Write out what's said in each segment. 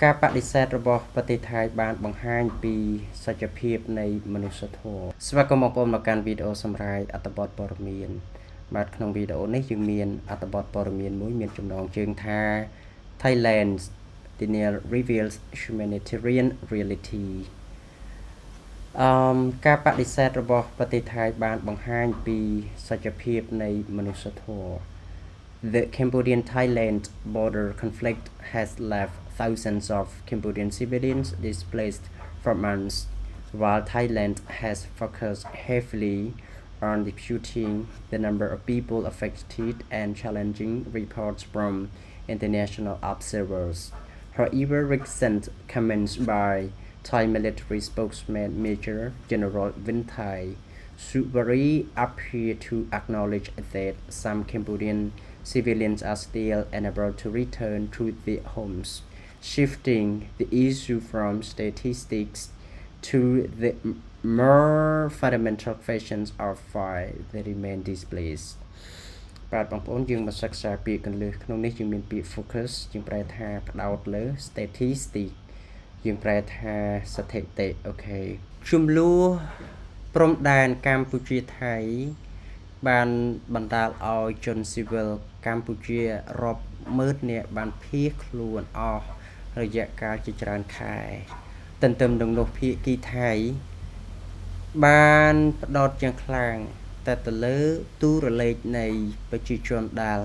ការបដិសេធរបស់ប្រទេសថៃបានបង្ហាញពីសច្ចភាពនៃមនុស្សធម៌ស្វាគមន៍បងប្អូនមកកាន់វីដេអូសម្រាប់អត្ថបទព័ត៌មានបាទក្នុងវីដេអូនេះយើងមានអត្ថបទព័ត៌មានមួយមានចំណងជើងថា Thailand Denial Reveals Humanitarian Reality ការបដិសេធរបស់ប្រទេសថៃបានបង្ហាញពីសច្ចភាពនៃមនុស្សធម៌The Cambodian-Thailand border conflict has left thousands of Cambodian civilians displaced for months, while Thailand has focused heavily on disputing the number of people affected and challenging reports from international observers. However, recent comments by Thai military spokesman Major General Vinthai Subari appear to acknowledge that some Cambodian civilians are still unable to return to their homes, shifting the issue from statistics to the more fundamental questions of why they remain displaced. បាទបងប្អូនយើងមកសិក្សាពាក្យកន្លឹះក្នុងនេះយើងមានពាក្យ focus យើងប្រែថាផ្ដោតលើ statistic យើងប្រែថាស្ថិតិអូខេជំលោះព្រំដែនកម្ពុជាថៃបានបណ្ដាលឲ្យជនស៊ីវិលកម្ពុជារាប់ម៉ឺននាក់បានភៀសខ្លួនអស់រយៈកាលជាច្រើនខែទន្ទឹមនឹងនោះភាគីថៃបានផ្ដោតយ៉ាងខ្លាំងតែទៅលើទូរលេខនៃប្រជាជនដែល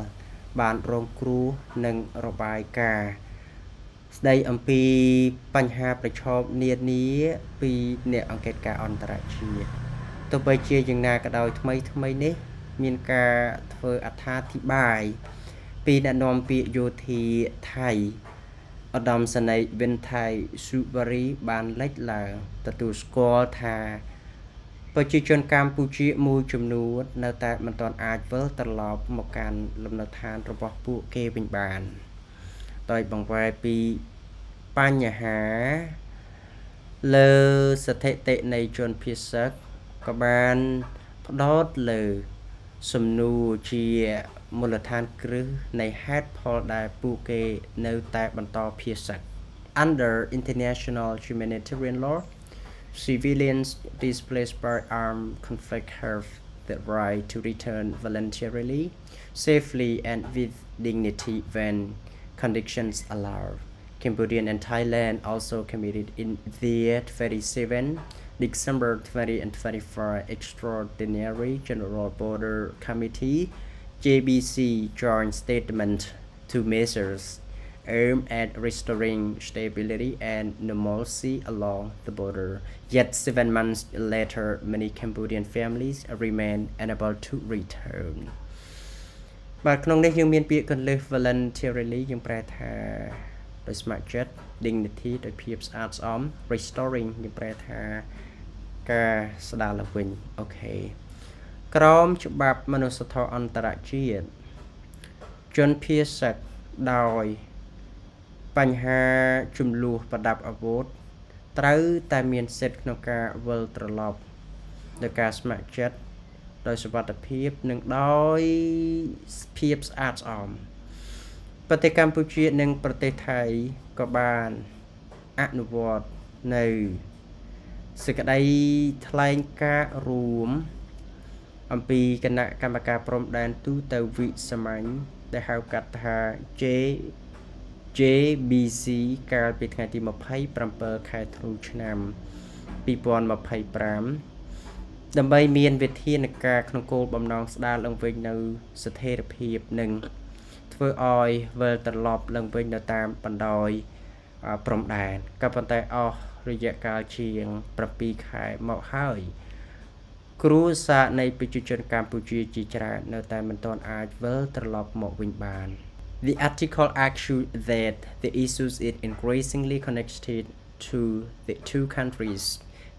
បានរងគ្រោះនិងរបាយការណ៍ស្ដីអំពីបញ្ហាប្រឈមនានាពីអ្នកអង្កេតការណ៍អន្តរជាតិទោះបីជាយ៉ាងណាក៏ដោយថ្មីនេះមានការធ្វើអត្ថាធិប្បាយពីអ្នកនាំពាក្យយោធាថៃឧត្តមសេនីយ៍វិនថៃស៊ូបារីបានលេចឡើងទទួលស្គាល់ថាប្រជាជនកម្ពុជាមួយចំនួននៅតែមិនទាន់អាចវិលត្រឡប់មកកាន់លំនៅឋានរបស់ពួកគេវិញបានដោយបង្វែរពីបញ្ហាលើស្ថិតិនៃជនភៀសសឹកក៏បានផ្ដោតលើសំណួរជាមូលដ្ឋានគ្រឹះនៃហេតុផលដែលពួកគេនៅតែបន្តភៀសសឹក Under international humanitarian law, civilians displaced by armed conflict have the right to return voluntarily, safely and with dignity when conditions allow. Cambodia and Thailand also committed in their 27 December 2024 Extraordinary General Border Committee JBC joint statement to measures aimed at restoring stability and normalcy along the border. Yet 7 months later, many Cambodian families remain unable to return. បាទក្នុងនេះយើងមានពាក្យកន្លឹះ voluntarily យើងប្រែថាដោយស្ម័គ្រចិត្ត dignity ដោយភាពស្អាតស្អំ restoring យើងប្រែថាការស្ដារឡើងវិញអូខេក្រមច្បាប់មនុស្សធម៌អន្តរជាតិជនភៀសសឹកដោយបញ្ហាចំនួនប្រដាប់អាវុធត្រូវតែមានសិទ្ធិក្នុងការវិលត្រឡប់ដោយការស្ម័គ្រចិត្តដោយសុវត្ថិភាពនិងដោយភាពស្អាតស្អំប្រទេសកម្ពុជានិងប្រទេសថៃក៏បានអនុវត្តនៅសេចក្តីថ្លែងការណ៍រួមអំពីគណៈកម្មការព្រំដែនទូទៅវិសាមញ្ញដែលហៅកាត់ថា JBC កាលពីថ្ងៃទី27ខែធ្នូឆ្នាំ2025ដើម្បីមានវិធានការក្នុងគោលបំណងស្ដារឡើងវិញនៅស្ថិរភាពនិងធ្វើឲ្យវិលត្រឡប់ឡើងវិញនៅតាមបណ្ដោយព្រំដែនក៏ប៉ុន្តែអស់រយៈកាលជាង7ខែមកហើយគ្រួសារនៃប្រជាជនកម្ពុជាជាច្រើននៅតែមិនទាន់អាចវិលត្រឡប់មកវិញបាន The article argued that the issues is increasingly connected to the two countries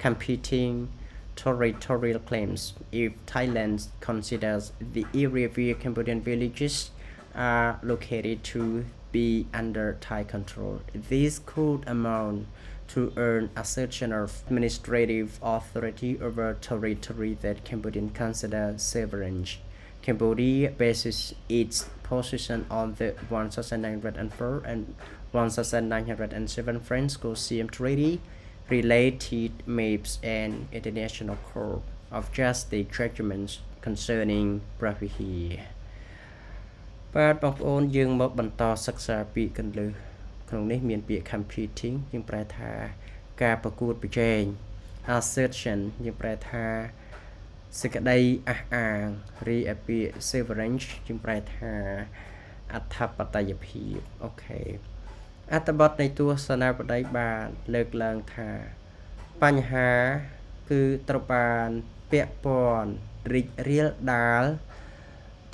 competing territorial claims if Thailand considers the area where Cambodian villages are located to be under Thai control. This could amount to an assertion of administrative authority over territory that Cambodians consider sovereign. Cambodia bases its position on the 1904 and 1907 French Coliseum Treaty, related maps and International Court of Justice judgments concerning Bravihi បាទបងប្អូនយើងមកបន្តសិក្សាពាក្យកន្លឹះក្នុងនេះមានពាក្យ competing យើងប្រែថាការប្រកួតប្រជែង assertion យើងប្រែថាសេចក្តីអះអាងរីឯពាក្យ severance យើងប្រែថាអធិបតេយ្យភាពអូខេអត្ថបទនៃទស្សនាបតីបានលើកឡើងថាបញ្ហាគឺត្រូវបានពាក់ព័ន្ធរីករាលដាល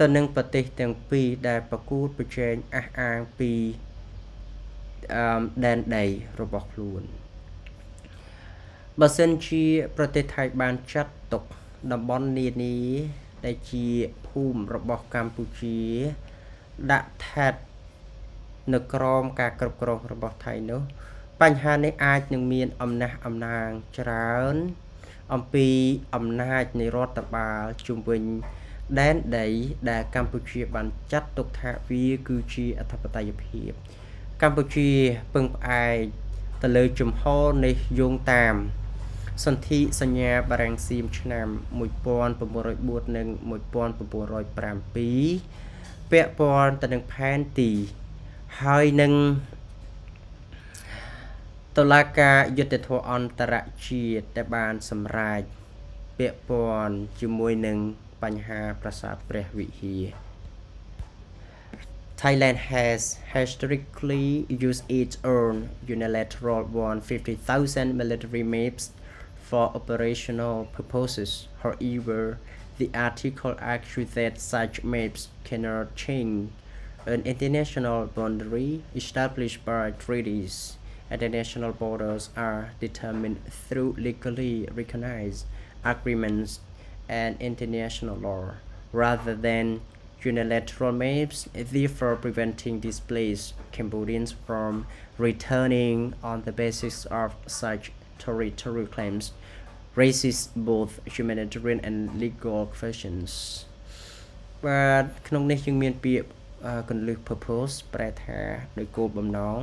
ទៅនឹងប្រទេសទាំងពីរដែលប្រកួតប្រជែងអះអាងពីដែនដីរបស់ខ្លួនបើសិនជាប្រទេសថៃបានចាត់ទុកតំបន់នានាដែលជាភូមិរបស់កម្ពុជាដាក់ថែបនៅក្រោមការគ្រប់គ្រងរបស់ថៃនោះបញ្ហានេះអាចនឹងមានអំណះអំណាងច្រើនអំពីអំណាចនៃរដ្ឋបាលជុំវិញដែនដីដែលកម្ពុជាបានចាត់ទុកថាវាគឺជាអធិបតេយ្យភាពកម្ពុជាពឹងផ្អែកទៅលើជំហរនេះយោងតាមសន្ធិសញ្ញាបារាំងសៀមឆ្នាំ1904និង1907ពាក់ព័ន្ធទៅនឹងផែនទីហើយនឹងតុលាការយុត្តិធម៌អន្តរជាតិដែលបានសម្រេចពាក់ព័ន្ធជាមួយនឹងបញ្ហាប្រាសាទព្រះវិហារ Thailand has historically used its own unilateral 150,000 military maps for operational purposes. However, the article argues that such maps cannot change an international boundary established by treaties. International borders are determined through legally recognized agreements and international law rather than unilateral maps, therefore preventing displaced Cambodians from returning on the basis of such territorial claims raises both humanitarian and legal questions. បាទក្នុងនេះយើងមានពាក្យកន្លឹះ purpose ប្រែថាដោយគោលបំណង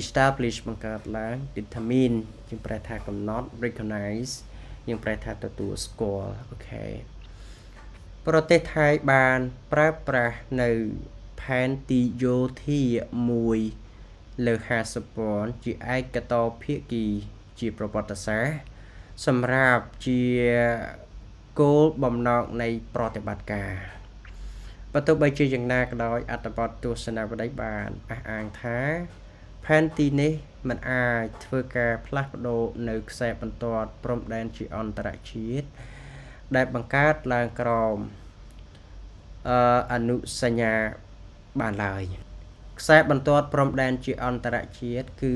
establish បង្កើតឡើង determine យើងប្រែថាកំណត់ recognize យើងប្រែថាទទួលស្គាល់អូខេប្រទេសថៃបានប្រើប្រាស់នៅផែនទីយោធាមួយលើ50ពាន់ជាឯកតោភាគីជាប្រវត្តិសាស្ត្រសម្រាប់ជាគោលបំណងនៃប្រតិបត្តិការបើទោះបីជាយ៉ាងណាក៏ដោយអត្ថបទទស្សនាវដ្តីបានអះអាងថាផែនទីនេះមិនអាចធ្វើការផ្លាស់ប្ដូរនៅខ្សែបន្ទាត់ព្រំដែនជាអន្តរជាតិដែលបង្កើតឡើងក្រោមអនុសញ្ញាបានឡើយខ្សែបន្ទាត់ព្រំដែនជាអន្តរជាតិគឺ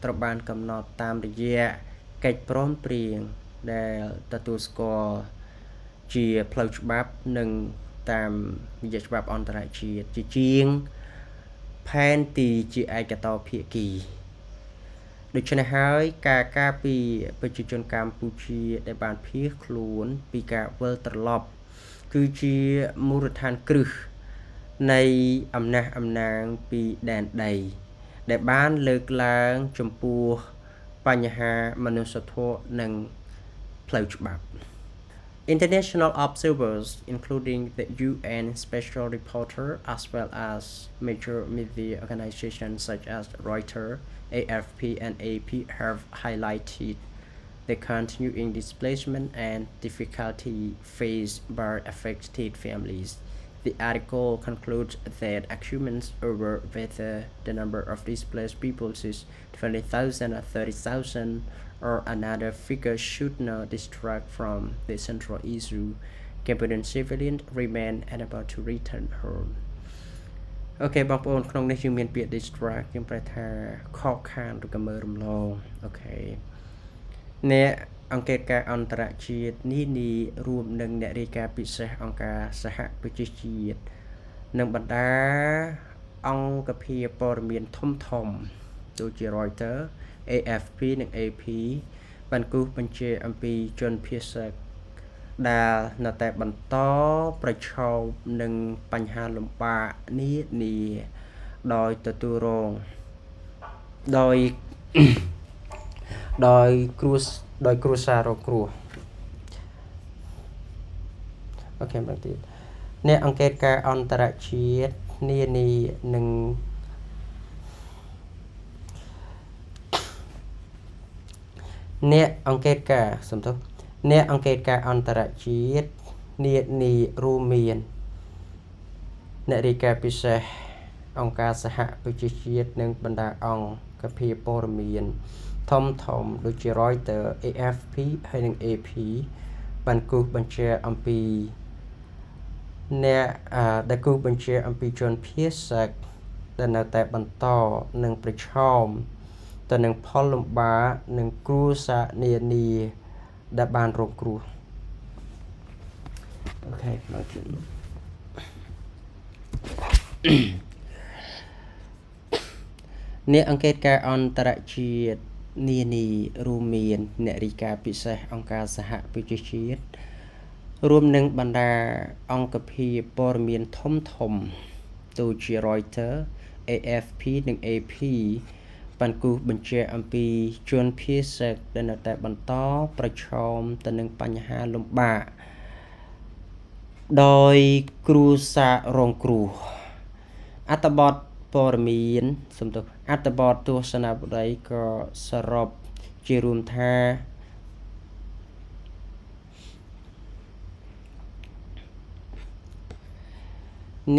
ត្រូវបានកំណត់តាមរយៈកិច្ចព្រមព្រៀងដែលទទួលស្គាល់ជាផ្លូវច្បាប់និងតាមរយៈច្បាប់អន្តរជាតិជាជាងផែនទីជាឯកតោភាគីដូច្នេះហើយការការពារប្រជាជនកម្ពុជាដែលបានភៀសខ្លួនពីការវិលត្រឡប់គឺជាមូលដ្ឋានគ្រឹះនៃអំណះអំណាងពីដែនដីដែលបានលើកឡើងចំពោះបញ្ហាមនុស្សធម៌និងផ្លូវច្បាប់ International observers, including the UN Special Reporter, as well as major media organizations such as Reuters, AFP, and AP, have highlighted the continuing displacement and difficulty faced by affected families. The article concludes that arguments over whether the number of displaced people is 20,000 or 30,000 or another figure should not distract from the central issue. Cambodian civilians remain unable to return home. អូខេបងប្អូនក្នុងនេះយើងមានពាក្យ distract យើងប្រែថាខកខានឬក៏មើលរំលងអូខេអ្នកអង្គការអន្តរជាតិនានារួមនឹងអ្នករាយការណ៍ពិសេសអង្គការសហប្រជាជាតិនិងបណ្ដាអង្គភាពព័ត៌មានធំដូចជា Reuters, AFP និង AP បានគូសបញ្ជាអំពីជនភៀស ដែលនៅតែបន្តប្រឈមនឹងបញ្ហាលំបាកនានាដោយទទួលរងដោយ ដោយគ្រួសាររងគ្រោះអូខេបន្តទៀតអ្នកអង្កេតការអន្តរជាតិនានានឹងអ្នកអង្កេតការអន្តរជាតិនានារួមមានអ្នករាយការណ៍ពិសេសអង្គការសហប្រជាជាតិនិងបណ្ដាអង្គភាពព័ត៌មានធំដូចជា Reuters AFP ហើយនិង AP បានគូសបញ្ជាក់អំពីអ្នកដែលគូសបញ្ជាក់អំពីជនភៀសសាក់ដែលនៅតែបន្តនឹងប្រឈមទៅនឹងផលលំបាកនិងគ្រួសារនានាដែលបានរងគ្រោះអូខេមកទៀតអ្នកអង្កេតការអន្តរជាតិនានារួមមានអ្នករាយការណ៍ពិសេសអង្គការសហប្រជាជាតិរួមនឹងបណ្ដាអង្គភាពព័ត៌មានធំដូចជា Reuters AFP និង AP បានគូសបញ្ជាក់អំពីជនភៀសសាក់ដែលនៅតែបន្តប្រឈមទៅនឹងបញ្ហាលំបាកដោយគ្រួសាររងគ្រោះអត្ថបទព័ត៌មានអត្ថបទទស្សនាវដ្តីក៏សរុបជារួមថា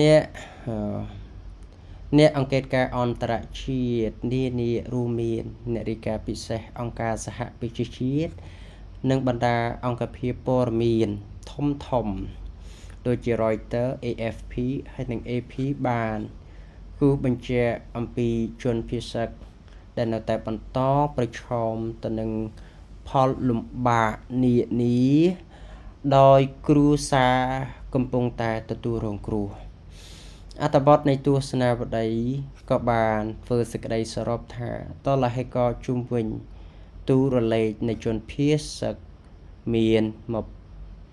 អ្នកអង្កេតការអន្តរជាតិនានារួមមានអ្នករាយការណ៍ពិសេសអង្គការសហប្រជាជាតិនិងបណ្ដាអង្គភាពព័ត៌មានធំដូចជា Reuters AFP ហើយនិង AP បានគូសបញ្ជាក់អំពីជនភៀសសាក់ដែលនៅតែបន្តប្រឈមទៅនឹងផលលំបាកនានាដោយគ្រួសារកំពុងតែទទួលរងគ្រោះអត្ថបទនៃទស្សនាវដ្តីក៏បានធ្វើសេចក្តីសរុបថាតលហេកជុំវិញទូរលេខនៃជនភៀសសាក់មានមក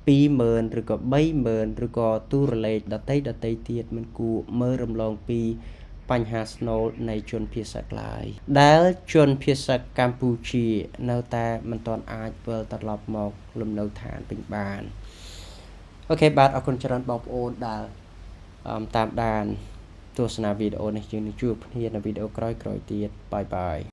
20000ឬក៏30000ឬក៏ទូរលេខដតីទៀតមិនគួរមើលរំលងពីបញ្ហាស្នូលនៃជនភៀសសាក់ឡើយដែលជនភៀសសាក់កម្ពុជានៅតែមិនទាន់អាចវិលត្រឡប់មកលំនៅឋានវិញបានអូខេបាទអរគុណច្រើនបងប្អូនដែលតាមដានទស្សនាវីដេអូនេះយើងនឹងជួបគ្នានៅវីដេអូក្រោយទៀតបាយ